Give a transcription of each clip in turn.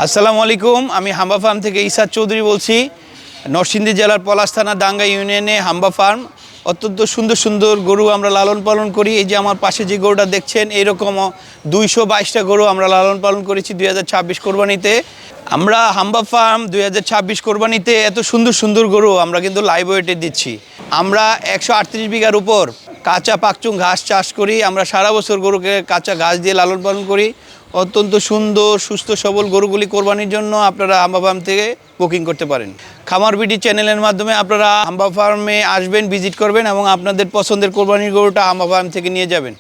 আসসালামু আলাইকুম। আমি হাম্বা ফার্ম থেকে ইসাদ চৌধুরী বলছি। নরসিংদী জেলার পলাশ থানা ডাঙ্গা ইউনিয়নে হাম্বা ফার্ম। অত্যন্ত সুন্দর সুন্দর গরু আমরা লালন পালন করি। এই যে আমার পাশে যে গরুটা দেখছেন, এইরকম 222টা গরু আমরা লালন পালন করেছি 2026 কোরবানিতে। আমরা হাম্বা ফার্ম 2026 কোরবানিতে এত সুন্দর সুন্দর গরু আমরা কিন্তু লাইভ ওয়েটে দিচ্ছি। আমরা 138 বিঘার উপর কাঁচা পাকচুং ঘাস চাষ করি। আমরা সারা বছর গরুকে কাঁচা ঘাস দিয়ে লালন পালন করি। অত্যন্ত সুন্দর সুস্থ সবল গরুগুলি কোরবানির জন্য আপনারা হাম্বা ফার্ম থেকে বুকিং করতে পারেন। খামার বিডি চ্যানেলের মাধ্যমে আপনারা হাম্বা ফার্মে আসবেন, ভিজিট করবেন এবং আপনাদের পছন্দের কোরবানির গরুটা হাম্বা ফার্ম থেকে নিয়ে যাবেন।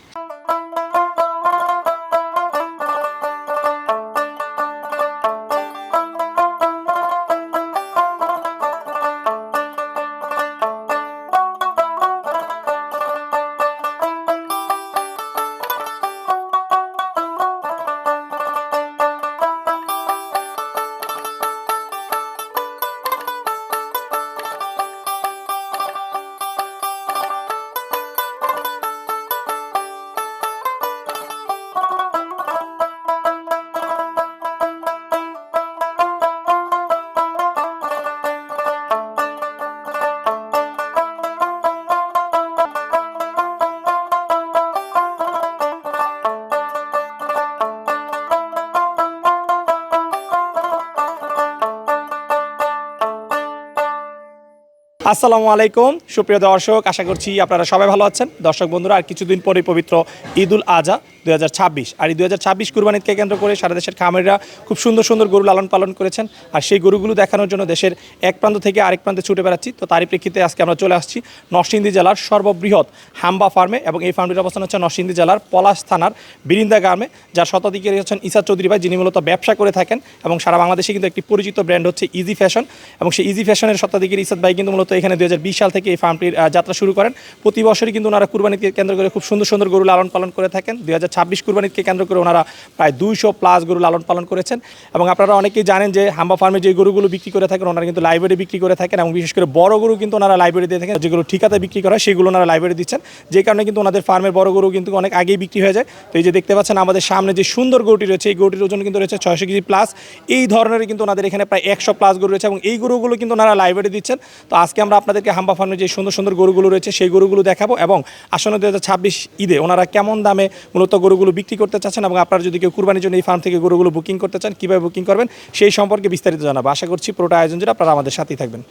আসসালামু আলাইকুম সুপ্রিয় দর্শক, আশা করছি আপনারা সবাই ভালো আছেন। দর্শক বন্ধুরা, আর কিছুদিন পরে পবিত্র ঈদুল আজহা 2026, আর এই 2026 কুরবানিকে কেন্দ্র করে সারা দেশের খামারিরা খুব সুন্দর সুন্দর গরু লালন পালন করেছেন। আর সেই গরুগুলো দেখানোর জন্য দেশের এক প্রান্ত থেকে আরেক প্রান্তে ছুটে বেড়াচ্ছি। তো তারই প্রেক্ষিতে আজকে আমরা চলে আসছি নরসিংদী জেলার সর্ববৃহৎ হাম্বা ফার্মে, এবং এই ফার্মটির অবস্থান হচ্ছে নরসিংদী জেলার পলাশ থানার বিরিন্দা গ্রামে, যার শতাধিকারী হচ্ছেন ইসাদ চৌধুরী ভাই, যিনি মূলত ব্যবসা করে থাকেন এবং সারা বাংলাদেশে কিন্তু একটি পরিচিত ব্র্যান্ড হচ্ছে ইজি ফ্যাশন। এবং সেই ইজি ফ্যাশনের শতাধিকারী ইসাদ ভাই কিন্তু মূলত এখানে 2020 সাল থেকে এই ফার্মটির যাত্রা শুরু করেন। প্রতি বছরই কিন্তু ওনারা কুরবানিকে কেন্দ্র করে খুব সুন্দর সুন্দর গরু লালন পালন করে থাকেন। 2026 কুরবানিকে কেন্দ্র করে ওনারা প্রায় 200+ গরু লালন পালন করেছেন। এবং আপনারা অনেকেই জানেন যে হাম্বা ফার্মে যে গরুগুলো বিক্রি করে থাকেন ওনারা কিন্তু লাইব্রেরি বিক্রি করে থাকেন, এবং বিশেষ করে বড় গরু কিন্তু ওনারা লাইব্রেরি দিয়ে থাকেন। যেগুলো ঠিকাতে বিক্রি করা সেগুলো ওনারা লাইব্রেরি দিচ্ছেন, যে কারণে কিন্তু ওনাদের ফার্মের বড় গরু কিন্তু অনেক আগেই বিক্রি হয়ে যায়। তো এই যে দেখতে পাচ্ছেন আমাদের সামনে যে সুন্দর গরুটি রয়েছে, এই গরুটির ওজন কিন্তু রয়েছে 600 কেজি প্লাস। এই ধরনের কিন্তু ওনাদের এখানে প্রায় 100+ গরু রয়েছে, এবং এই গরুগুলো কিন্তু ওনারা লাইব্রেরি দিচ্ছেন। তো আজকে আমরা আপনাদেরকে হাম্বা ফার্মের যে সুন্দর সুন্দর গরুগুলো রয়েছে সেই গরুগুলো দেখাবো, এবং আসন্ন 2026 ঈদে ওনারা কেমন দামে মূলত গরুগুলো বিক্রি করতে চাচ্ছেন, এবং আপনারা যদি কেউ কুরবানির জন্য এই ফার্ম থেকে গরুগুলো বুকিং করতে চান কীভাবে বুকিং করবেন সেই সম্পর্কে বিস্তারিত জানাবো। আশা করছি পুরোটা আয়োজন জুড়ে আপনারা আমাদের সাথেই থাকবেন।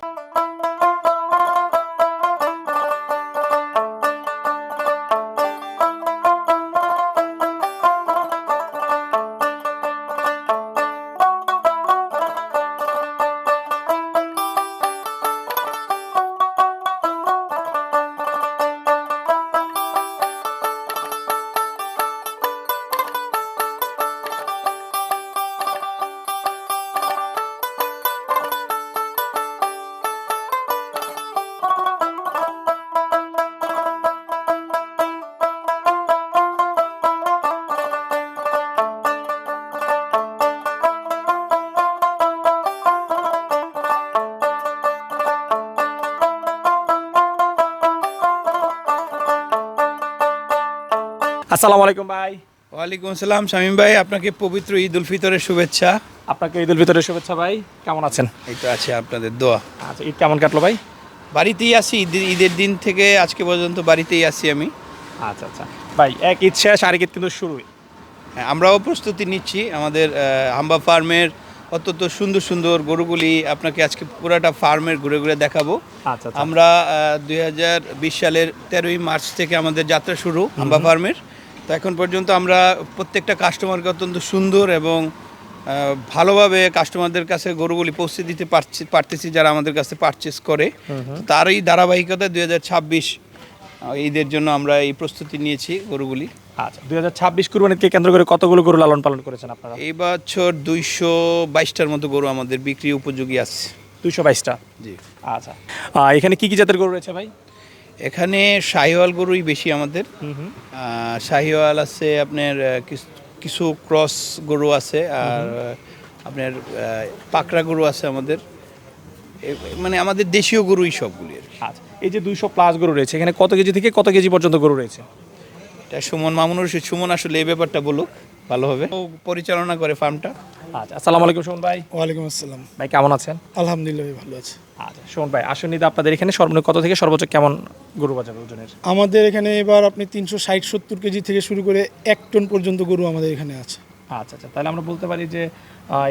আসসালামু আলাইকুম ভাই। ওয়ালাইকুম আসসালাম শামীম ভাই, আপনাকে পবিত্র ঈদ উল ফিতরের শুভেচ্ছা। আপনাকে ঈদ উল ফিতরের শুভেচ্ছা ভাই। কেমন আছেন? এই তো আছে আপনাদের দোয়া। আচ্ছা, ঈদ কেমন কাটলো ভাই? বাড়িতেই আছি, ঈদের দিন থেকে আজকে পর্যন্ত বাড়িতেই আছি আমি। আচ্ছা আচ্ছা ভাই, এক ঈদ শেষ আরেক ঈদ কিন্তু শুরু। হ্যাঁ, আমরাও প্রস্তুতি নিচ্ছি। আমাদের হাম্বা ফার্মের অত্যন্ত সুন্দর সুন্দর গরুগুলি আপনাকে আজকে পুরাটা ফার্মের ঘুরে ঘুরে দেখাবো। আচ্ছা, আমরা 2020 সালের 13ই মার্চ থেকে আমাদের যাত্রা শুরু হাম্বা ফার্মের। তো এখন পর্যন্ত আমরা প্রত্যেকটা কাস্টমারকে অত্যন্ত সুন্দর এবং ভালোভাবে কাস্টমারদের কাছে গরুগুলি পৌঁছে দিতে পারতেছি যারা আমাদের কাছে পারচেস করে। তারই ধারাবাহিকতায় 2026 ঈদের জন্য আমরা এই প্রস্তুতি নিয়েছি গরুগুলি। আচ্ছা, 2026 কুরবানিকে কেন্দ্র করে কতগুলো গরু লালন পালন করেছেন আপনারা? এই বছর 222টার মতো গরু আমাদের বিক্রি উপযোগী আছে। 222টা? জি। আচ্ছা, এখানে কি কি জাতের গরু রয়েছে ভাই? এখানে শাহিওয়াল গরুই বেশি আমাদের। শাহিওয়াল আছে, আপনার কিছু ক্রস গরু আছে, আর আপনার পাকড়া গরু আছে আমাদের, মানে আমাদের দেশীয় গরুই সবগুলি আর কি। আচ্ছা, এই যে 200+ গরু রয়েছে, এখানে কত কেজি থেকে কত কেজি পর্যন্ত গরু রয়েছে? এটা সুমন মামুনুর, সুমন আসলে এই ব্যাপারটা বলুক ভালো হবে, ও পরিচালনা করে ফার্মটা। আচ্ছা, আসসালামু আলাইকুম সুমন ভাই। ওয়ালাইকুম আসসালাম। ভাই কেমন আছেন? আলহামদুলিল্লাহ ভাই, ভালো আছে। আচ্ছা সুমন ভাই, আসলে আপনাদের এখানে সর্বনিম্ন কত থেকে সর্বোচ্চ কেমন গরু বাজার ওজনের? আমাদের এখানে এবার আপনি 360-70 কেজি থেকে শুরু করে 1 টন পর্যন্ত গরু আমাদের এখানে আছে। আচ্ছা আচ্ছা, তাহলে আমরা বলতে পারি যে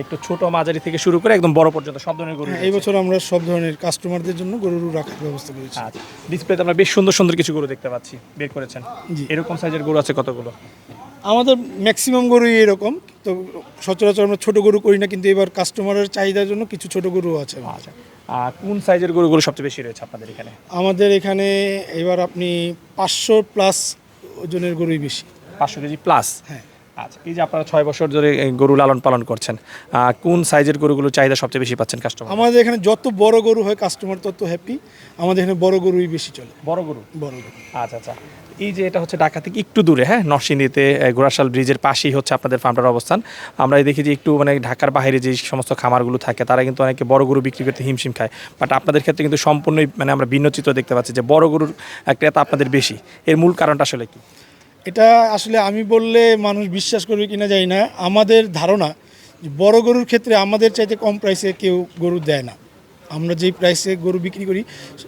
একটু ছোট মাঝারি থেকে শুরু করে একদম বড় পর্যন্ত সব ধরনের গরু হ্যাঁ, এই বছর আমরা সব ধরনের কাস্টমারদের জন্য গরু রাখার ব্যবস্থা করেছি। আচ্ছা, ডিসপ্লেতে আমরা বেশ সুন্দর সুন্দর কিছু গরু দেখতে পাচ্ছি, বের করেছেন। জি। এরকম সাইজের গরু আছে কতগুলো? আমাদের ম্যাক্সিমাম গরুই এরকম, তো সচরাচর আমরা ছোট গরু করি না, কিন্তু এবার কাস্টমারের চাহিদার জন্য কিছু ছোট গরু আছে। আচ্ছা, কোন সাইজের গরুগুলো সবচেয়ে বেশি রয়েছে আপনাদের এখানে? আমাদের এখানে এবার আপনি 500+ ওজনের গরুই বেশি। 500 কেজি প্লাস। হ্যাঁ। আচ্ছা, এই যে আপনারা 6 বছর ধরে এই গরু লালন পালন করছেন, কোন সাইজের গরুগুলো চাহিদা সবচেয়ে বেশি পাচ্ছেন কাস্টমার? আমাদের এখানে যত বড় গরু হয় কাস্টমার তত হ্যাপি। আমাদের এখানে বড় গরুই বেশি চলে। বড় গরু। বড় গরু। আচ্ছা আচ্ছা, এই যে এটা হচ্ছে ঢাকা থেকে একটু দূরে, হ্যাঁ, নরসিংদীতে গোরাশাল ব্রিজের পাশেই হচ্ছে আপনাদের ফার্মটার অবস্থান। আমরা দেখি যে একটু মানে ঢাকার বাইরে যে সমস্ত খামারগুলো থাকে তারা কিন্তু অনেকে বড় গরু বিক্রি করতে হিমশিম খায়, বাট আপনাদের ক্ষেত্রে কিন্তু সম্পূর্ণই মানে আমরা ভিন্ন চিত্র দেখতে পাচ্ছি যে বড় গরুর ক্রেতা আপনাদের বেশি। এর মূল কারণটা আসলে কি? এটা আসলে আমি বললে মানুষ বিশ্বাস করবে কিনা জানি না। আমাদের ধারণা যে বড় গরুর ক্ষেত্রে আমাদের চাইতে কম প্রাইসে কেউ গরু দেয় না। আমরা যেই প্রাইসে গরু বিক্রি করি,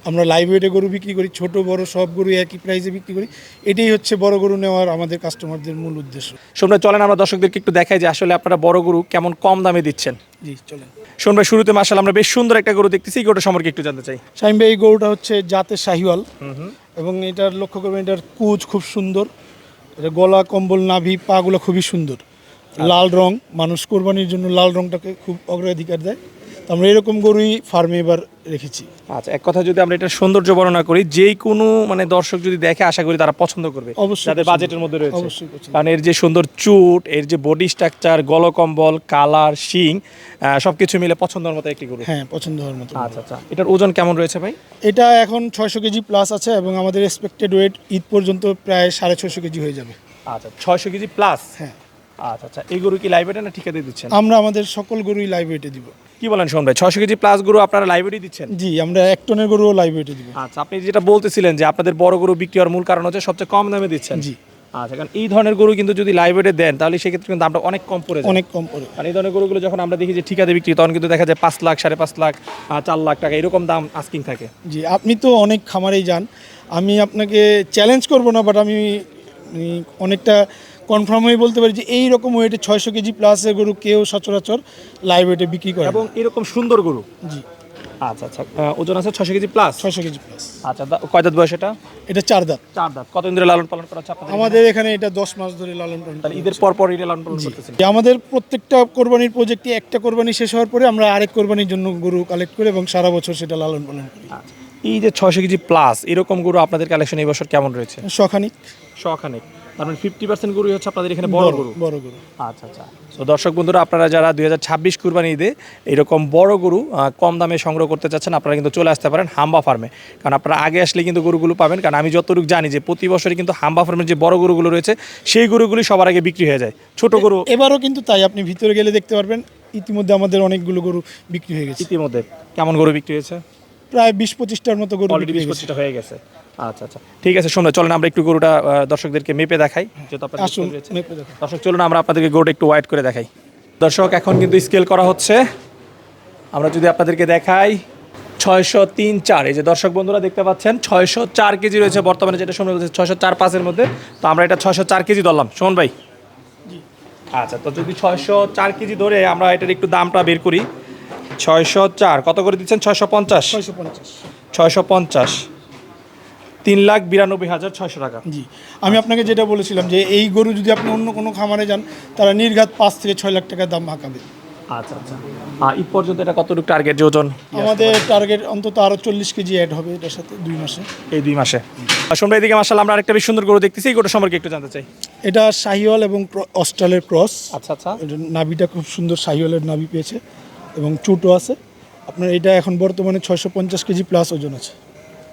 আমরা লাইভ ওয়েটে গরু বিক্রি করি, ছোট বড় সব গরু একই প্রাইসে বিক্রি করি। এটাই হচ্ছে বড় গরু নেওয়ার আমাদের কাস্টমারদের মূল উদ্দেশ্য। শুনবে চলেন আমরা দর্শকদেরকে একটু দেখাই যে আসলে আপনারা বড় গরু কেমন কম দামে দিচ্ছেন। জি চলেন। শুনবে শুরুতে মাশাআল্লাহ আমরা বেশ সুন্দর একটা গরু দেখতেছি, এই গরুটা সম্পর্কে একটু জানতে চাই। শাহিম ভাই, এই গরুটা হচ্ছে জাতের শাহিওয়াল, এবং এটার লক্ষ্য করবেন এটার কুচ খুব সুন্দর, এটা গলা কম্বল নাভি পাগুলো খুবই সুন্দর, লাল রং। মানুষ কোরবানির জন্য লাল রংটাকে খুব অগ্রাধিকার দেয়, তো আমরা এরকম গরুই ফার্মে এবার রেখেছি। আচ্ছা, এক কথা যদি আমরা এটা সৌন্দর্য বর্ণনা করি, যেই কোনো মানে দর্শক যদি দেখে আশা করি তারা পছন্দ করবে, অবশ্যই যাদের পছন্দ বাজেটের মধ্যে রয়েছে। অবশ্যই পছন্দ। কারণ এর যে সুন্দর চুট, এর যে বডি স্ট্রাকচার, গলকম্বল, কালার, শিং, সবকিছু মিলে পছন্দের মতো একটি গরু। হ্যাঁ, পছন্দ হওয়ার মতো। আচ্ছা আচ্ছা, এটার ওজন কেমন রয়েছে ভাই? এটা এখন 600 কেজি প্লাস আছে, এবং আমাদের এক্সপেক্টেড ওয়েট ঈদ পর্যন্ত প্রায় 650 কেজি হয়ে যাবে। আচ্ছা, 600 কেজি প্লাস। হ্যাঁ। আচ্ছা আচ্ছা, এই গরু কি লাইব্রেরি না ঠিকাতে দিচ্ছেন? আমরা আমাদের সকল গরুই লাইভ ওয়েটে দিব। কি বলেন শোন ভাই, 600 কেজি প্লাস গরু আপনারা লাইব্রেরি দিচ্ছেন? জি, আমরা 1 টনের গরুও লাইভ ওয়েটে দিব। আচ্ছা, আপনি যেটা বলতেছিলেন যে আপনাদের বড় গরু বিক্রি হওয়ার মূল কারণ হচ্ছে সবচেয়ে কম দামে দিচ্ছেন। জি। আচ্ছা, কারণ এই ধরনের গরু কিন্তু যদি লাইব্রেরি দেন তাহলে সেক্ষেত্রে কিন্তু দামটা অনেক কম পড়ে যায়। অনেক কম পড়ে। আর এই ধরনের গরুগুলো যখন আমরা দেখি যে ঠিকাতে বিক্রি, তখন কিন্তু দেখা যায় 5 লাখ, 5.5 লাখ, 4 লাখ টাকা এরকম দাম আস্কিং থাকে। জি, আপনি তো অনেক খামারেই যান, আমি আপনাকে চ্যালেঞ্জ করব না, বাট আমি অনেকটা কনফার্ম হয়ে বলতে পারি যে এই রকম ওয়েটে 600 কেজি প্লাসের গরু কেউ সচরাচর লাইভ ওয়েটে বিক্রি করে এবং এরকম সুন্দর গরু। জি। আচ্ছা আচ্ছা, ওজন আছে 600 কেজি প্লাস। 600 KG plus. আচ্ছা, কয় দাঁত বয়স এটা? এটা 4 দাঁত। 4 দাঁত। কতদিন ধরে লালন পালন করা হচ্ছে আপনাদের? আমাদের এখানে এটা 10 মাস ধরে লালন পালন তাহলে করা ঈদের হচ্ছে। পর এটা লালন পালন করতেছেন? আমাদের প্রত্যেকটা কোরবানির প্রজেক্টে একটা কোরবানি শেষ হওয়ার পরে আমরা আরেক কোরবানির জন্য গরু কালেক্ট করি এবং সারা বছর সেটা লালন পালন করি। আচ্ছা, এই যে 600 কেজি প্লাস এরকম গরু আপনাদের কালেকশন এই বছর কেমন রয়েছে? শখানিক। শখানেক। তার মানে 50% গরুই হচ্ছে আপনাদের এখানে বড় গরু। বড় গরু। আচ্ছা আচ্ছা, তো দর্শক বন্ধুরা, আপনারা যারা 2026 কুরবানি ঈদে এরকম বড় গরু কম দামে সংগ্রহ করতে চাচ্ছেন, আপনারা কিন্তু চলে আসতে পারেন হাম্বা ফার্মে। কারণ আপনারা আগে আসলে কিন্তু গরুগুলো পাবেন, কারণ আমি যতটুকু জানি যে প্রতি বছরই কিন্তু হাম্বা ফার্মের যে বড় গরুগুলো রয়েছে সেই গরুগুলি সবার আগে বিক্রি হয়ে যায়। ছোট গরু এবারও কিন্তু তাই, আপনি ভিতরে গেলে দেখতে পারবেন ইতিমধ্যে আমাদের অনেকগুলো গরু বিক্রি হয়ে গেছে। ইতিমধ্যে কেমন গরু বিক্রি হয়েছে? প্রায় 20-25টার মতো গরু অলরেডি বিক্রি হয়ে গেছে। 20-25টা হয়ে গেছে। আচ্ছা আচ্ছা, ঠিক আছে, শুনুন চলেন আমরা একটু গরুটা দর্শকদেরকে মেপে দেখাই, যেহেতু আপনাদের আসুন, স্কেল রয়েছে। মেপে দেখুন। দর্শক চলুন আমরা আপনাদেরকে গরুটা একটু ওয়াইড করে দেখাই। দর্শক এখন কিন্তু স্কেল করা হচ্ছে, আমরা যদি আপনাদেরকে দেখাই 603-4, এই যে দর্শক বন্ধুরা দেখতে পাচ্ছেন 604 কেজি রয়েছে বর্তমানে, যেটা শুনে বলছে 604-5-এর মধ্যে। তো আমরা এটা 604 কেজি ধরলাম শোন ভাই। আচ্ছা, তো যদি 604 কেজি ধরে আমরা এটার একটু দামটা বের করি, 604 কত করে দিচ্ছেন? 650। 650। 650, 3,92,600 টাকা। জি, আমি আপনাকে যেটা বলেছিলাম যে এই গরু যদি আপনি অন্য কোনো খামারে যান তারা নির্ঘাত 5 থেকে 6 লাখ টাকা দাম হাঁকাবে। আচ্ছা আচ্ছা, ঈদ পর্যন্ত এটা কতটুকু টার্গেট যে ওজন? আমাদের টার্গেট অন্তত আরও 40 কেজি অ্যাড হবে এটার সাথে 2 মাসে। এই 2 মাসে। শুনবো এদিকে মাশাআল্লাহ আমরা আরেকটা বেশ সুন্দর গরু দেখতেছি, এই গরুটা সম্পর্কে একটু জানতে চাই। এটা শাহিওয়াল এবং অস্ট্রালের ক্রস। আচ্ছা আচ্ছা, এটা নাভিটা খুব সুন্দর শাহিওয়ালের নাভি পেয়েছে এবং চুটও আছে। আপনার এটা এখন বর্তমানে 650 কেজি প্লাস ওজন আছে।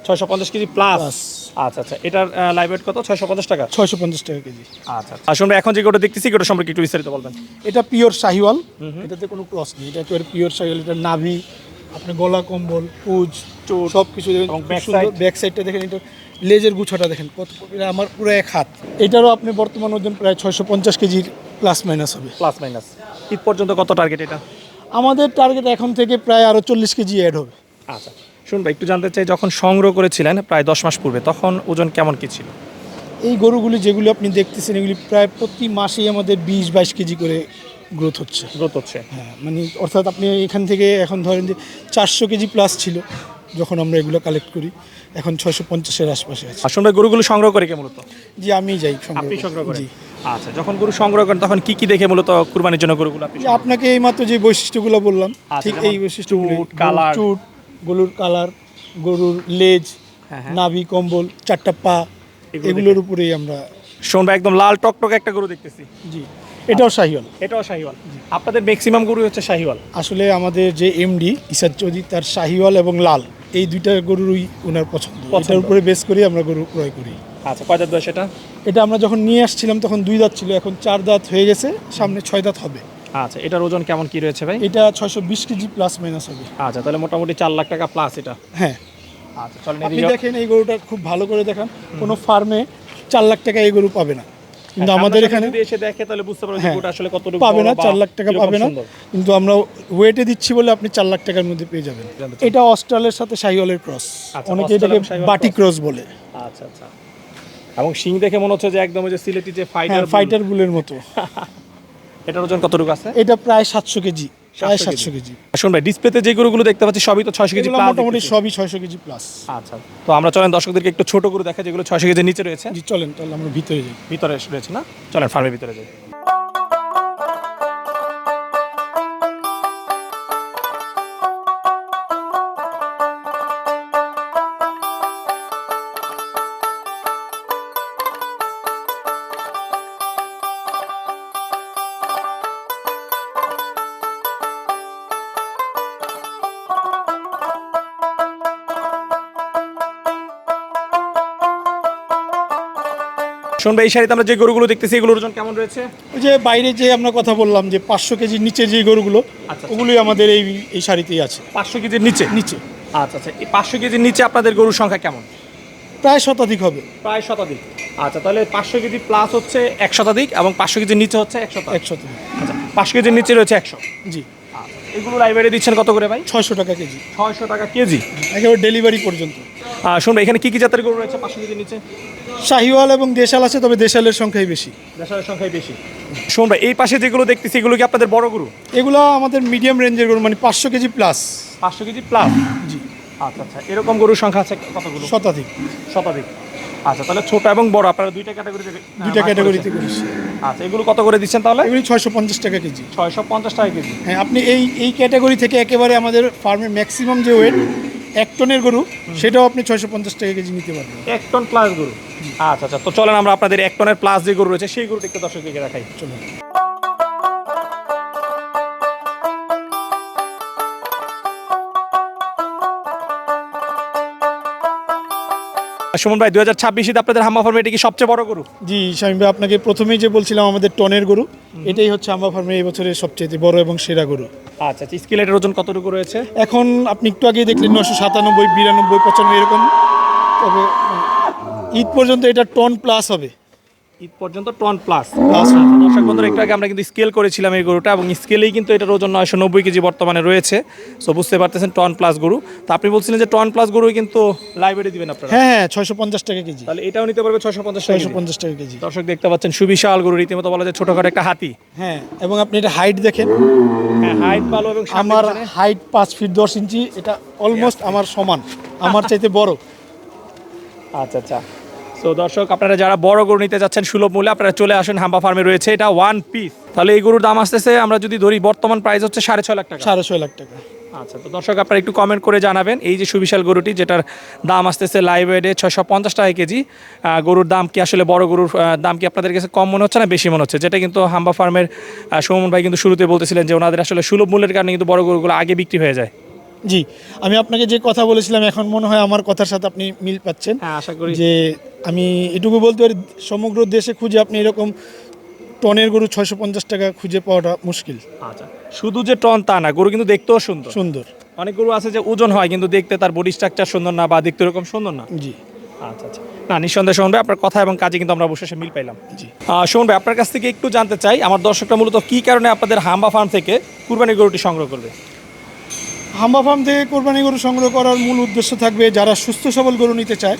650 কেজি প্লাস। Plus। আচ্ছা আচ্ছা, এটার লাইভ ওয়েট কত? 650 টাকা। 650 টাকা কেজি। আচ্ছা আচ্ছা, শুনবো এখন যে গরুটা দেখতেছি গরুটা সম্পর্কে একটু বিস্তারিত বলবেন। এটা পিওর শাহিওয়াল, এটাতে কোনো ক্রস নেই, এটা একেবারে পিওর শাহিওয়াল। এটা নাভি, আপনার গলা কম্বল, পুজ, চোট সব কিছু দেখেন। এবং খুব back সুন্দর। side। ব্যাক সাইডটা দেখেন, এটা লেজের গুছাটা দেখেন কত, এটা আমার পুরো 1 হাত। এটারও আপনি বর্তমান ওজন প্রায় 650 কেজির প্লাস মাইনাস হবে। Plus minus. ঈদ পর্যন্ত কত টার্গেট এটা? আমাদের টার্গেট এখন থেকে প্রায় আরও 40 কেজি অ্যাড হবে। আচ্ছা, শুনুন ভাই, একটু জানতে চাই, যখন সংগ্রহ করেছিলেন প্রায় 10 মাস পূর্বে, তখন ওজন কেমন কি ছিল? এই গরুগুলি যেগুলো আপনি দেখতেছেন এগুলি প্রায় প্রতি মাসেই আমাদের 20-22 কেজি করে গ্রোথ হচ্ছে। হ্যাঁ, মানে অর্থাৎ আপনি এখান থেকে এখন ধরেন যে 400 কেজি প্লাস ছিল যখন আমরা এগুলো কালেক্ট করি, এখন 650-এর আশপাশে আছে। আসুন ভাই, গরুগুলো সংগ্রহ করে কে মূলত? জি, আমি যাই আপনি সংগ্রহ করেন? জি। আচ্ছা, যখন গরু সংগ্রহ করেন তখন কি কি দেখে মূলত কুরবানির জন্য গরুগুলো আপনি? যে আপনাকে এইমাত্র যে বৈশিষ্ট্যগুলো বললাম, আচ্ছা, ঠিক যেমন এই বৈশিষ্ট্যগুলো, চুট, কালার। চুট, গরুর কালার, গরুর লেজ, হ্যাঁ। নাভি, কম্বল, 4টা পা, এগুলোর উপরেই আমরা। শুনুন ভাই, একদম লাল টকটকে একটা গরু দেখতেছি। জি, এটাও শাহিওয়াল। এটাও শাহিওয়াল? আপনাদের ম্যাক্সিমাম গরু হচ্ছে শাহিওয়াল? আসলে আমাদের যে এমডি ইসাদ চৌধুরী, তার শাহিওয়াল এবং লাল এই দুইটা গরুরই ওনার পছন্দ। এটার উপরে বেস করে আমরা গরু ক্রয় করি। আচ্ছা, কয় দাঁত বয়স এটা? এটা আমরা যখন নিয়ে আসছিলাম তখন 2 দাঁত ছিল, এখন 4 দাঁত হয়ে গেছে, সামনে 6 দাঁত হবে। আচ্ছা, এটার ওজন কেমন কি রয়েছে ভাই? এটা 620 কেজি প্লাস মাইনাস হবে। আচ্ছা, তাহলে মোটামুটি 4 লাখ টাকা প্লাস এটা। হ্যাঁ, আচ্ছা, চলেন আপনি এদিকে। দেখেন এই গরুটা খুব ভালো করে দেখান, কোনো ফার্মে 4 লাখ টাকা এই গরু পাবে না, কিন্তু আমাদের এখানে যদি এসে দেখে তাহলে বুঝতে পারবেন যে হ্যাঁ, গরুটা আসলে কতটুকু পাবে না, বড় বা 4 লাখ টাকা কিরকম পাবে না, সুন্দর। কিন্তু আমরা ওয়েটে দিচ্ছি বলে আপনি 4 লাখ টাকার মধ্যে পেয়ে যাবেন। এটা অস্ট্রালের সাথে শাহিওয়ালের ক্রস, আচ্ছা, অনেকে অস্ট্রাল এটাকে এবং শাহিওয়াল বাটি ক্রস বলে। আচ্ছা আচ্ছা, এবং শিং দেখে মনে হচ্ছে যে একদম ওই যে সিলেটি যে হ্যাঁ, ফাইটার ফাইটার বুলের মতো। এটার ওজন কতটুকু আছে? এটা প্রায় 700 কেজি, প্রায় 700 কেজি। শুনুন ভাই, ডিসপ্লেতে যে গরুগুলো দেখতে পাচ্ছি সবই তো 600 কেজি এগুলো প্লাস। মোটামুটি সবই 600 কেজি প্লাস। আচ্ছা, তো আমরা চলেন দর্শকদেরকে একটু ছোট গরু দেখা, যেগুলো 600 কেজির নিচে রয়েছে। জি, চলেন তাহলে আমরা ভিতরে যাই। ভিতরে রয়েছে না? চলেন ফার্মের ভিতরে যাই। শুনুন ভাই, এই শাড়িতে আমরা যে গরুগুলো দেখতেছি এগুলোর ওজন কেমন রয়েছে? ওই যে বাইরে যে আমরা কথা বললাম যে 500 কেজির নিচে যে গরুগুলো, আচ্ছা। ওগুলোই আমাদের এই শাড়িতেই আছে। 500 কেজির নিচে? নিচে আচ্ছা আচ্ছা, এই 500 কেজির নিচে আপনাদের গরুর সংখ্যা কেমন? প্রায় শতাধিক হবে। প্রায় শতাধিক। আচ্ছা, তাহলে 500 কেজি প্লাস হচ্ছে 1 শতাধিক এবং 500 কেজির নিচে হচ্ছে 1 শতাধিক। 1 শতাধিক। আচ্ছা, 500 কেজির নিচে রয়েছে 100। জি, আচ্ছা, এগুলো লাইব্রেরি দিচ্ছেন কত করে ভাই? 600 টাকা কেজি, 600 টাকা কেজি। একেবারে ডেলিভারি পর্যন্ত। শুনুন, এখানে কি কি জাতের গরু রয়েছে 500 কেজির নিচে? শাহিওয়াল এবং দেশাল আছে, তবে দেশালের সংখ্যাই বেশি। দেশের সংখ্যাই বেশি। শুনুন ভাই, এই পাশে যেগুলো দেখতেছি এগুলো কি আপনাদের বড় গরু? এগুলো আমাদের মিডিয়াম রেঞ্জের গরু, মানে 500 কেজি প্লাস। 500 KG plus? জি, আচ্ছা আচ্ছা, এরকম গরুর সংখ্যা আছে কতগুলো? শতাধিক। শতাধিক। আচ্ছা, তাহলে ছোট এবং বড় আপনারা দুইটা ক্যাটাগরিতে দুইটা ক্যাটাগরিতে করেছি। আচ্ছা, এগুলো কত করে দিচ্ছেন তাহলে? এগুলি 650 টাকা কেজি। 650 টাকা কেজি। হ্যাঁ, আপনি এই ক্যাটাগরি থেকে একেবারে আমাদের ফার্মের ম্যাক্সিমাম যে ওয়েট 1 টনের গরু, সেটাও আপনি 650 টাকা কেজি নিতে পারবেন। 1 টন প্লাস গরু? আচ্ছা আচ্ছা, তো চলেন আমরা আপনাদের 1 টনের প্লাস যে গরু রয়েছে সেই গরুটা একটু দর্শকদেরকে দেখাই। চলুন। সুমন ভাই, 2026 আপনাদের হাম্বা ফার্মে এটা কি সবচেয়ে বড় গরু? জি শামীম ভাই, আপনাকে প্রথমেই যে বলছিলাম আমাদের টনের গরু, এটাই হচ্ছে আমার ফার্মে এই বছরের সবচেয়ে বড় এবং সেরা গরু। আচ্ছা আচ্ছা, স্কেলেটের ওজন কতটুকু রয়েছে? এখন আপনি একটু আগে দেখলেন 997, 92, 95 এরকম। তবে ঈদ পর্যন্ত এটা টন প্লাস হবে। ঈদ পর্যন্ত টন প্লাস? প্লাস। দর্শক বন্ধুরা, একটু আগে আমরা কিন্তু স্কেল করেছিলাম এই গরুটা, এবং স্কেলেই কিন্তু এটার ওজন 990 কেজি বর্তমানে রয়েছে। সো বুঝতে পারতেছেন টন প্লাস গরু। তো আপনি বলছিলেন যে টন প্লাস গরু কিন্তু লাইব্রেরি দিবেন আপনারা? হ্যাঁ, 650 টাকা কেজি। তাহলে এটাও নিতে পারবে 650 টাকা কেজি? 650 টাকা কেজি। দর্শক দেখতে পাচ্ছেন সুবিশাল গরু, রীতিমতো বলা যায় ছোটখাটো একটা হাতি। হ্যাঁ, এবং আপনি এটা হাইট দেখেন। হ্যাঁ, হাইট ভালো, এবং আমার হাইট 5 ফিট 10 ইঞ্চি, এটা অলমোস্ট আমার সমান, আমার চাইতে বড়। আচ্ছা আচ্ছা, সো দর্শক, আপনারা যারা বড় গরু নিতে যাচ্ছেন সুলভ মূল্যে, আপনারা চলে আসুন হাম্বা ফার্মে, রয়েছে এটা 1 পিস। তাহলে এই গরুর দাম আসতেছে, আমরা যদি ধরি বর্তমান প্রাইস হচ্ছে 6.5 লাখ টাকা। 6.5 লাখ টাকা। আচ্ছা, তো দর্শক আপনারা একটু কমেন্ট করে জানাবেন এই যে সুবিশাল গরুটি, যেটার দাম আসতেছে লাইভ ওয়েটে 650 টাকা কেজি, গরুর দাম কি আসলে বড় গরুর দাম কি আপনাদের কাছে কম মনে হচ্ছে না বেশি মনে হচ্ছে? যেটা কিন্তু হাম্বা ফার্মের সৌমন ভাই কিন্তু শুরুতে বলতেছিলেন যে ওনাদের আসলে সুলভ মূল্যের কারণে কিন্তু বড় গরুগুলো আগে বিক্রি হয়ে যায়। জি, আমি আপনাকে যে কথা বলেছিলাম এখন মনে হয় আমার কথার সাথে আপনি মিল পাচ্ছেন। হ্যাঁ, আশা করি। যে আমি এটুকু বলতে পারি, সমগ্র দেশে খুঁজে আপনি এরকম টনের গরু 650 টাকা খুঁজে পাওয়াটা মুশকিল। আচ্ছা, শুধু যে টন তা না, গরু কিন্তু দেখতেও সুন্দর। সুন্দর। অনেক গরু আছে যে ওজন হয় কিন্তু দেখতে তার বডি স্ট্রাকচার সুন্দর না, বা দেখতে এরকম সুন্দর না। জি। আচ্ছা আচ্ছা, না নিঃসন্দেহে সুমন ভাই আপনার কথা এবং কাজে কিন্তু আমরা অবশেষে মিল পাইলাম। জি। সুমন ভাই আপনার কাছ থেকে একটু জানতে চাই, আমার দর্শকরা মূলত কী কারণে আপনাদের হাম্বা ফার্ম থেকে কুরবানির গরুটি সংগ্রহ করবে? হাম্বা ফার্ম থেকে কোরবানি গরু সংগ্রহ করার মূল উদ্দেশ্য থাকবে যারা সুস্থ সবল গরু নিতে চায়।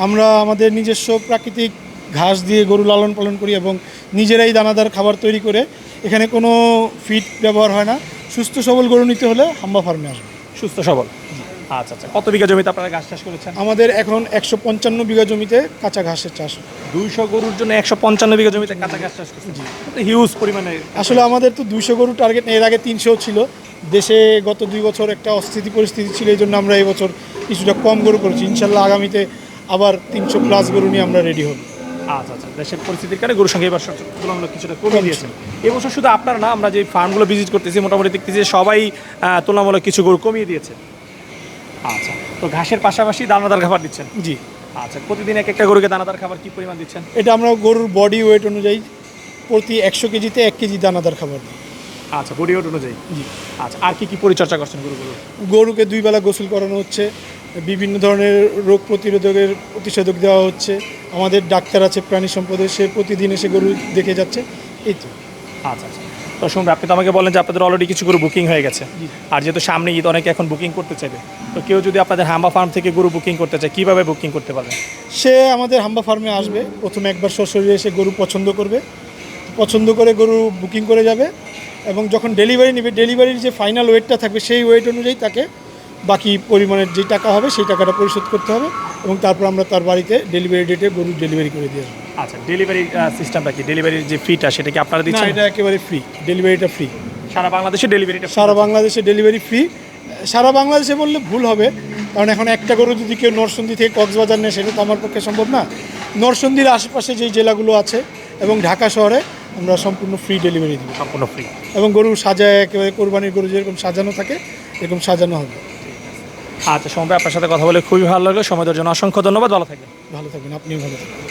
আমরা আমাদের নিজস্ব প্রাকৃতিক ঘাস দিয়ে গরু লালন পালন করি এবং নিজেরাই দানাদার খাবার তৈরি করে, এখানে কোনো ফিড ব্যবহার হয় না। সুস্থ সবল গরু নিতে হলে হাম্বা ফার্মে আসবে। সুস্থ সবল। আচ্ছা আচ্ছা, কত বিঘা জমিতে আপনারা ঘাস চাষ করেছেন? আমাদের এখন 155 বিঘা জমিতে কাঁচা ঘাসের চাষ। 200 গরুর জন্য 155 বিঘা জমিতে কাঁচা ঘাস চাষ করছেন? হিউজ পরিমাণে। আসলে আমাদের তো 200 গরু টার্গেট, এর আগে 300 ছিল। দেশে গত 2 বছর একটা অস্থিতি পরিস্থিতি ছিল, এই জন্য আমরা এই বছর কিছুটা কম গরু করেছি। ইনশাল্লাহ আগামীতে আবার 300+ গরু নিয়ে আমরা রেডি হব। আচ্ছা আচ্ছা, দেশের পরিস্থিতির কারণে গরুর সংখ্যা এবার তুলনামূলক কিছুটা কমিয়ে দিয়েছেন। এবছর শুধু আপনার না, আমরা যে ফার্মগুলো ভিজিট করতেছি মোটামুটি দেখতেছি যে সবাই তুলনামূলক কিছু গরু কমিয়ে দিয়েছে। আচ্ছা, তো ঘাসের পাশাপাশি দানাদার খাবার দিচ্ছেন? জি। আচ্ছা, প্রতিদিন এক একটা গরুকে দানাদার খাবার কি পরিমাণ দিচ্ছেন? এটা আমরা গরুর বডি ওয়েট অনুযায়ী প্রতি 100 কেজিতে 1 কেজি দানাদার খাবার দিই। আচ্ছা, বডি ওয়েট অনুযায়ী। জি। আচ্ছা, আর কি কি পরিচর্যা করছেন গরুগুলো? গরুকে 2 বেলা গোসল করানো হচ্ছে, বিভিন্ন ধরনের রোগ প্রতিরোধকের প্রতিষেধক দেওয়া হচ্ছে। আমাদের ডাক্তার আছে প্রাণী সম্পদের, সে প্রতিদিন এসে গরু দেখে যাচ্ছে। এই তো। আচ্ছা আচ্ছা, তো শুনুন, আপনি তো আমাকে বলেন যে আপনাদের অলরেডি কিছু গরু বুকিং হয়ে গেছে, আর যেহেতু সামনে ঈদ অনেকে এখন বুকিং করতে চাইবে, তো কেউ যদি আপনাদের হাম্বা ফার্ম থেকে গরু বুকিং করতে চায় কীভাবে বুকিং করতে পারবে? সে আমাদের হাম্বা ফার্মে আসবে, প্রথমে একবার সরাসরি এসে গরু পছন্দ করবে, পছন্দ করে গরু বুকিং করে যাবে এবং যখন ডেলিভারি নেবে, ডেলিভারির যে ফাইনাল ওয়েটটা থাকবে সেই ওয়েট অনুযায়ী তাকে বাকি পরিমাণের যে টাকা হবে সেই টাকাটা পরিশোধ করতে হবে এবং তারপর আমরা তার বাড়িতে ডেলিভারি ডেটে গরু ডেলিভারি করে দিয়ে আসবো। আচ্ছা, ডেলিভারি সিস্টেমটা কি? ডেলিভারির যে ফিটা সেটা কি আপনারা না, দিচ্ছেন? এটা একেবারে ফ্রি, ডেলিভারিটা ফ্রি। সারা বাংলাদেশে ডেলিভারিটা? সারা বাংলাদেশে ডেলিভারি ফ্রি। সারা বাংলাদেশে বললে ভুল হবে, কারণ এখন একটা গরু যদি কেউ নরসিংদী থেকে কক্সবাজার নেয় সেটা তো আমার পক্ষে সম্ভব না। নরসিংদীর আশেপাশে যেই জেলাগুলো আছে এবং ঢাকা শহরে আমরা সম্পূর্ণ ফ্রি ডেলিভারি দিব। সম্পূর্ণ ফ্রি। এবং গরু সাজায় একেবারে কোরবানির গরু যেরকম সাজানো থাকে এরকম সাজানো হবে। আচ্ছা, সময় আপনার সাথে কথা বলে খুবই ভালো লাগলো। সময় দেওয়ার জন্য অসংখ্য ধন্যবাদ। ভালো থাকবেন। ভালো থাকবেন, আপনিও ভালো থাকবেন।